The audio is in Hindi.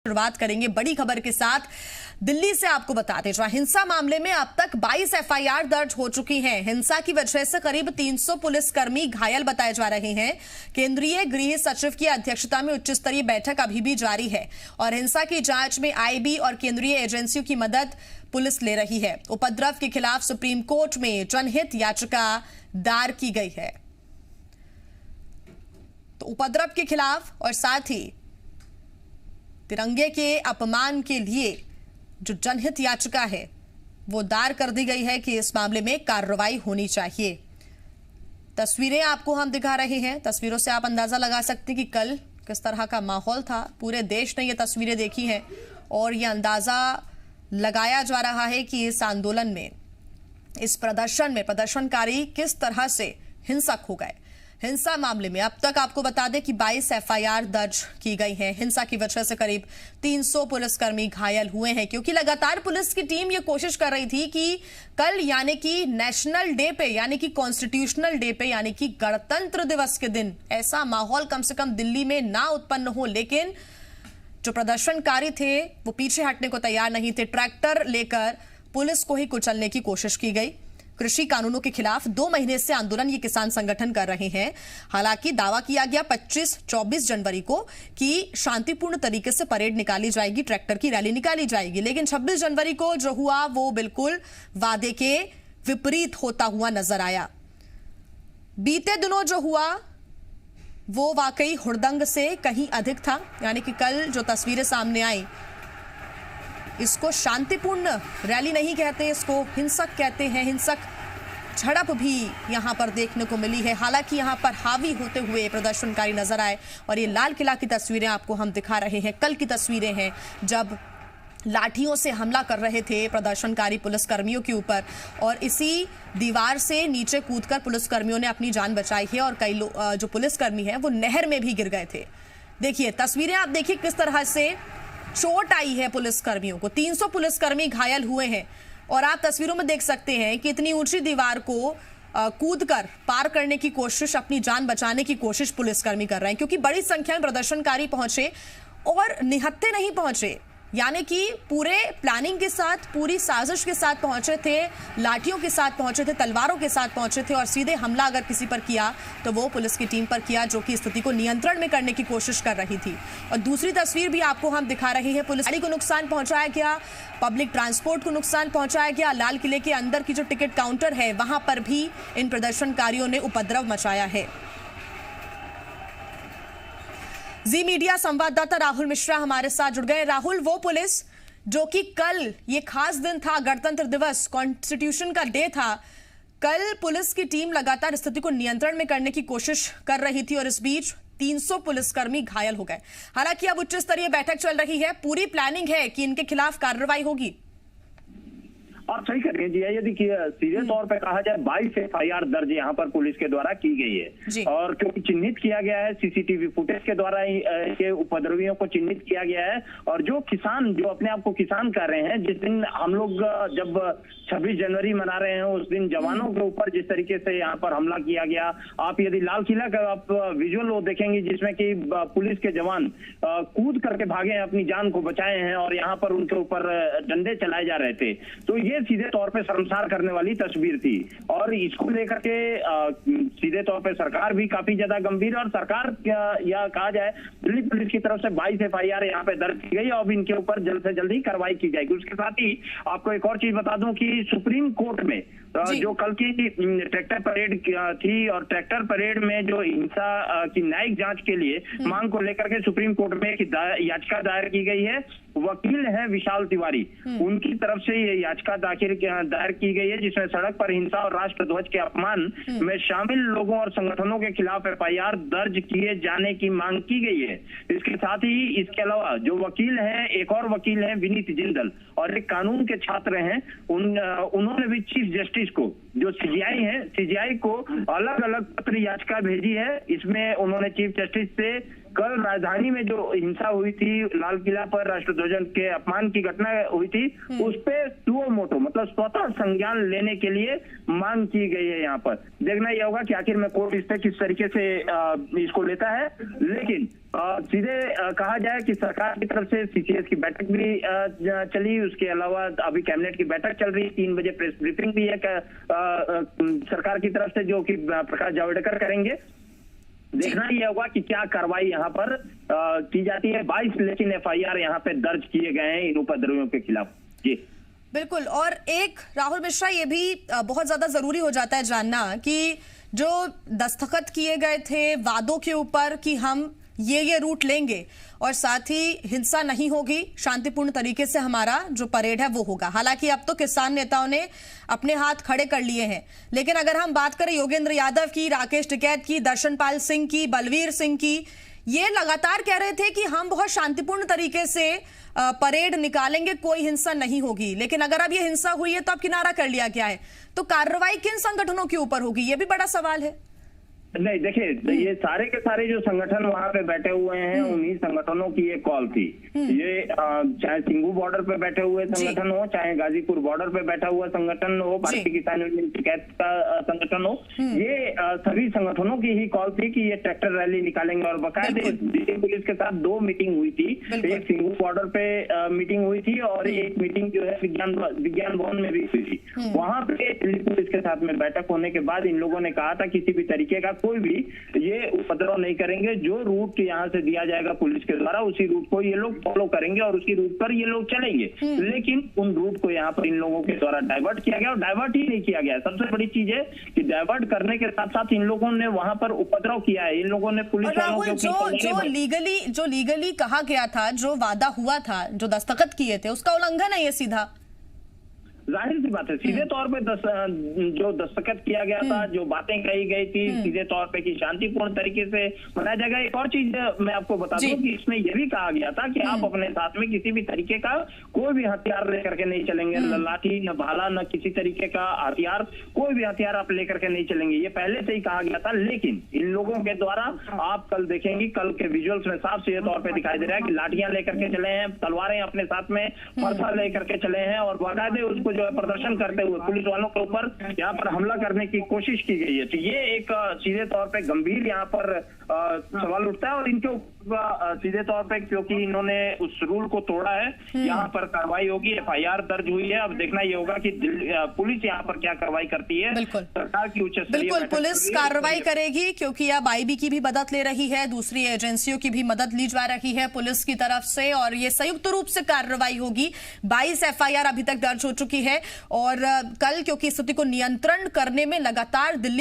शुरुआत करेंगे बड़ी खबर के साथ। दिल्ली से आपको बताते चलें, हिंसा मामले में अब तक 22 एफआईआर दर्ज हो चुकी हैं। हिंसा की वजह से करीब 300 पुलिसकर्मी घायल बताए जा रहे हैं। केंद्रीय गृह सचिव की अध्यक्षता में उच्च स्तरीय बैठक अभी भी जारी है और हिंसा की जांच में आईबी और केंद्रीय एजेंसियों की मदद पुलिस ले रही है। उपद्रव के खिलाफ सुप्रीम कोर्ट में जनहित याचिका दायर की गई है। तो उपद्रव के खिलाफ और साथ ही तिरंगे के अपमान के लिए जो जनहित याचिका है वो दायर कर दी गई है कि इस मामले में कार्रवाई होनी चाहिए। तस्वीरें आपको हम दिखा रहे हैं। तस्वीरों से आप अंदाजा लगा सकते हैं कि कल किस तरह का माहौल था। पूरे देश ने ये तस्वीरें देखी हैं और ये अंदाजा लगाया जा रहा है कि इस आंदोलन में, इस प्रदर्शन में प्रदर्शनकारी किस तरह से हिंसक हो गए। हिंसा मामले में अब तक आपको बता दें कि 22 एफआईआर दर्ज की गई है। हिंसा की वजह से करीब 300 पुलिसकर्मी घायल हुए हैं, क्योंकि लगातार पुलिस की टीम ये कोशिश कर रही थी कि कल यानी कि नेशनल डे पे, यानी कि कॉन्स्टिट्यूशनल डे पे, यानी कि गणतंत्र दिवस के दिन ऐसा माहौल कम से कम दिल्ली में ना उत्पन्न हो। लेकिन जो प्रदर्शनकारी थे वो पीछे हटने को तैयार नहीं थे। ट्रैक्टर लेकर पुलिस को ही कुचलने की कोशिश की गई। कृषि कानूनों के खिलाफ 2 महीने से आंदोलन ये किसान संगठन कर रहे हैं। हालांकि दावा किया गया 25-24 जनवरी को कि शांतिपूर्ण तरीके से परेड निकाली जाएगी, ट्रैक्टर की रैली निकाली जाएगी। लेकिन 26 जनवरी को जो हुआ वो बिल्कुल वादे के विपरीत होता हुआ नजर आया। बीते दिनों जो हुआ वो वाकई हुड़दंग से कहीं अधिक था। यानी कि कल जो तस्वीरें सामने आई, इसको शांतिपूर्ण रैली नहीं कहते, इसको हिंसक कहते हैं। हिंसक झड़प भी यहां पर देखने को मिली है। हालांकि यहां पर हावी होते हुए प्रदर्शनकारी नजर आए और ये लाल किला की तस्वीरें आपको हम दिखा रहे हैं। कल की तस्वीरें हैं जब लाठियों से हमला कर रहे थे प्रदर्शनकारी पुलिसकर्मियों के ऊपर और इसी दीवार से नीचे कूदकर पुलिसकर्मियों ने अपनी जान बचाई है और कई जो पुलिसकर्मी हैं वो नहर में भी गिर गए थे। देखिए तस्वीरें, आप देखिए किस तरह से चोट आई है पुलिसकर्मियों को। 300 पुलिसकर्मी घायल हुए हैं और आप तस्वीरों में देख सकते हैं कि इतनी ऊंची दीवार को कूदकर पार करने की कोशिश, अपनी जान बचाने की कोशिश पुलिसकर्मी कर रहे हैं, क्योंकि बड़ी संख्या में प्रदर्शनकारी पहुंचे और निहत्थे नहीं पहुंचे। यानी कि पूरे प्लानिंग के साथ, पूरी साजिश के साथ पहुंचे थे, लाठियों के साथ पहुंचे थे, तलवारों के साथ पहुंचे थे और सीधे हमला अगर किसी पर किया तो वो पुलिस की टीम पर किया, जो कि स्थिति को नियंत्रण में करने की कोशिश कर रही थी। और दूसरी तस्वीर भी आपको हम दिखा रहे हैं। पुलिस गाड़ी को नुकसान पहुंचाया गया, पब्लिक ट्रांसपोर्ट को नुकसान पहुंचाया गया। लाल किले के अंदर की जो टिकट काउंटर है वहां पर भी इन प्रदर्शनकारियों ने उपद्रव मचाया है। जी मीडिया संवाददाता राहुल मिश्रा हमारे साथ जुड़ गए। राहुल, वो पुलिस जो कि कल, ये खास दिन था, गणतंत्र दिवस, कॉन्स्टिट्यूशन का डे था, कल पुलिस की टीम लगातार स्थिति को नियंत्रण में करने की कोशिश कर रही थी और इस बीच 300 पुलिसकर्मी घायल हो गए। हालांकि अब उच्च स्तरीय बैठक चल रही है, पूरी प्लानिंग है कि इनके खिलाफ कार्रवाई होगी। आप सही कर रहे हैं जी। यदि सीधे तौर पे कहा जाए 22 एफआईआर दर्ज यहाँ पर पुलिस के द्वारा की गई है और क्योंकि चिन्हित किया गया है, सीसीटीवी फुटेज के द्वारा के उपद्रवियों को चिन्हित किया गया है। और जो किसान, जो अपने आप को किसान कर रहे हैं, जिस दिन हम लोग जब 26 जनवरी मना रहे हैं उस दिन जवानों के ऊपर जिस तरीके से यहाँ पर हमला किया गया, आप यदि लाल किला का आप विजुअल देखेंगे जिसमें कि पुलिस के जवान कूद करके भागे हैं, अपनी जान को बचाए हैं और यहाँ पर उनके ऊपर डंडे चलाए जा रहे थे। तो ये सीधे तौर पे शर्मसार करने वाली तस्वीर थी और इसको लेकर के सीधे तौर पे सरकार भी काफी ज्यादा गंभीर, और सरकार या कहा जाए दिल्ली पुलिस की तरफ से 22 एफआईआर यहाँ पे दर्ज की गई और अब इनके ऊपर जल्द से जल्द ही कार्रवाई की जाएगी। उसके साथ ही आपको एक और चीज बता दूं कि सुप्रीम कोर्ट में जो कल की ट्रैक्टर परेड थी और ट्रैक्टर परेड में जो हिंसा की न्यायिक जांच के लिए मांग को लेकर के सुप्रीम कोर्ट में एक याचिका दायर की गई है। वकील है विशाल तिवारी, उनकी तरफ से ये याचिका दायर की गई है जिसमें सड़क पर हिंसा और राष्ट्रध्वज के अपमान में शामिल लोगों और संगठनों के खिलाफ एफआईआर दर्ज किए जाने की मांग की गई है। इसके साथ ही इसके अलावा जो वकील हैं, एक और वकील हैं विनीत जिंदल और एक कानून के छात्र हैं, उन्होंने भी चीफ जस्टिस को, जो सीजीआई है, सीजीआई को अलग अलग पत्र याचिका भेजी है। इसमें उन्होंने चीफ जस्टिस से कल राजधानी में जो हिंसा हुई थी, लाल किला पर राष्ट्रध्वज के अपमान की घटना हुई थी, उस पे सुओ मोटो मतलब स्वतः संज्ञान लेने के लिए मांग की गई है। यहाँ पर देखना यह होगा कि आखिर में कोर्ट इस पे किस तरीके से इसको लेता है। लेकिन सीधे कहा जाए कि सरकार की तरफ से सीसीएस की बैठक भी चली, उसके अलावा अभी कैबिनेट की बैठक चल रही है, 3 बजे प्रेस ब्रीफिंग भी है सरकार की तरफ से, जो कि प्रकाश जावड़ेकर करेंगे। देखना यह होगा कि क्या कार्रवाई यहाँ पर की जाती है। 22 लेकिन एफआईआर यहाँ पे दर्ज किए गए हैं इन उपद्रवियों के खिलाफ। जी बिल्कुल। और एक राहुल मिश्रा, ये भी बहुत ज्यादा जरूरी हो जाता है जानना कि जो दस्तखत किए गए थे वादों के ऊपर कि हम ये रूट लेंगे और साथ ही हिंसा नहीं होगी, शांतिपूर्ण तरीके से हमारा जो परेड है वो होगा। हालांकि अब तो किसान नेताओं ने अपने हाथ खड़े कर लिए हैं, लेकिन अगर हम बात करें योगेंद्र यादव की, राकेश टिकैत की, दर्शनपाल सिंह की, बलवीर सिंह की, ये लगातार कह रहे थे कि हम बहुत शांतिपूर्ण तरीके से परेड निकालेंगे, कोई हिंसा नहीं होगी। लेकिन अगर अब ये हिंसा हुई है तो अब किनारा कर लिया गया है, तो कार्रवाई किन संगठनों के ऊपर होगी, ये भी बड़ा सवाल है। नहीं देखिए, ये सारे के सारे जो संगठन वहां पे बैठे हुए हैं, उन्हीं संगठनों की ये कॉल थी। ये चाहे सिंघू बॉर्डर पे बैठे हुए संगठन हो, चाहे गाजीपुर बॉर्डर पे बैठा हुआ संगठन हो, भारतीय किसान यूनियन शिकायत का संगठन हो, ये सभी संगठनों की ही कॉल थी कि ये ट्रैक्टर रैली निकालेंगे। और बाकायदे दिल्ली पुलिस के साथ 2 मीटिंग हुई थी, एक सिंघू बॉर्डर पे मीटिंग हुई थी और एक मीटिंग जो है विज्ञान भवन में भी हुई थी। वहां पे दिल्ली पुलिस के साथ में बैठक होने के बाद इन लोगों ने कहा था किसी भी तरीके का कोई भी ये उपद्रव नहीं करेंगे, जो रूट यहाँ से दिया जाएगा पुलिस के द्वारा उसी रूट को ये लोग फॉलो करेंगे और उसी रूट पर ये लोग चलेंगे। लेकिन उन रूट को यहाँ पर इन लोगों के द्वारा डाइवर्ट किया गया और डाइवर्ट ही नहीं किया गया। सबसे बड़ी चीज है कि डाइवर्ट करने के साथ साथ इन लोगों ने वहां पर उपद्रव किया है। इन लोगों ने पुलिस वालों के जो लीगली कहा गया था, जो वादा हुआ था, जो दस्तखत किए थे, उसका उल्लंघन है ये सीधा। जाहिर सी बात है, सीधे तौर पे जो दस्तखत किया गया था, जो बातें कही गई थी सीधे तौर पे कि शांतिपूर्ण तरीके से मनाया जाएगा। एक और चीज मैं आपको बता दूं कि इसमें यह भी कहा गया था कि आप अपने साथ में किसी भी तरीके का कोई भी हथियार लेकर के नहीं चलेंगे, न लाठी, न भाला, न किसी तरीके का हथियार, कोई भी हथियार आप लेकर के नहीं चलेंगे, ये पहले से ही कहा गया था। लेकिन इन लोगों के द्वारा आप कल देखेंगे, कल के विजुअल्स में साफ सीधे तौर पर दिखाई दे रहा है कि लाठियां लेकर के चले हैं, तलवारें अपने साथ में, फरसा लेकर के चले हैं और बाकायदे उसको जो है प्रदर्शन करते हुए पुलिस वालों के ऊपर यहाँ पर हमला करने की कोशिश की गई है। तो ये एक सीधे तौर पे गंभीर यहाँ पर सवाल उठता है और इनके ऊपर सीधे तौर पे क्योंकि इन्होंने उस रूल को तोड़ा है, यहाँ पर कार्रवाई होगी, एफआईआर दर्ज हुई है। अब देखना ये होगा कि पुलिस यहाँ पर क्या कार्रवाई करती है। सरकार की उच्च स्तरीय बिल्कुल पुलिस कार्रवाई करेगी, क्योंकि अब आईबी की भी मदद ले रही है, दूसरी एजेंसियों की भी मदद ली जा रही है पुलिस की तरफ से, और ये संयुक्त रूप से कार्रवाई होगी। 22 एफआईआर अभी तक दर्ज हो चुकी है और कल क्योंकि स्थिति को नियंत्रण करने में लगातार दिल्ली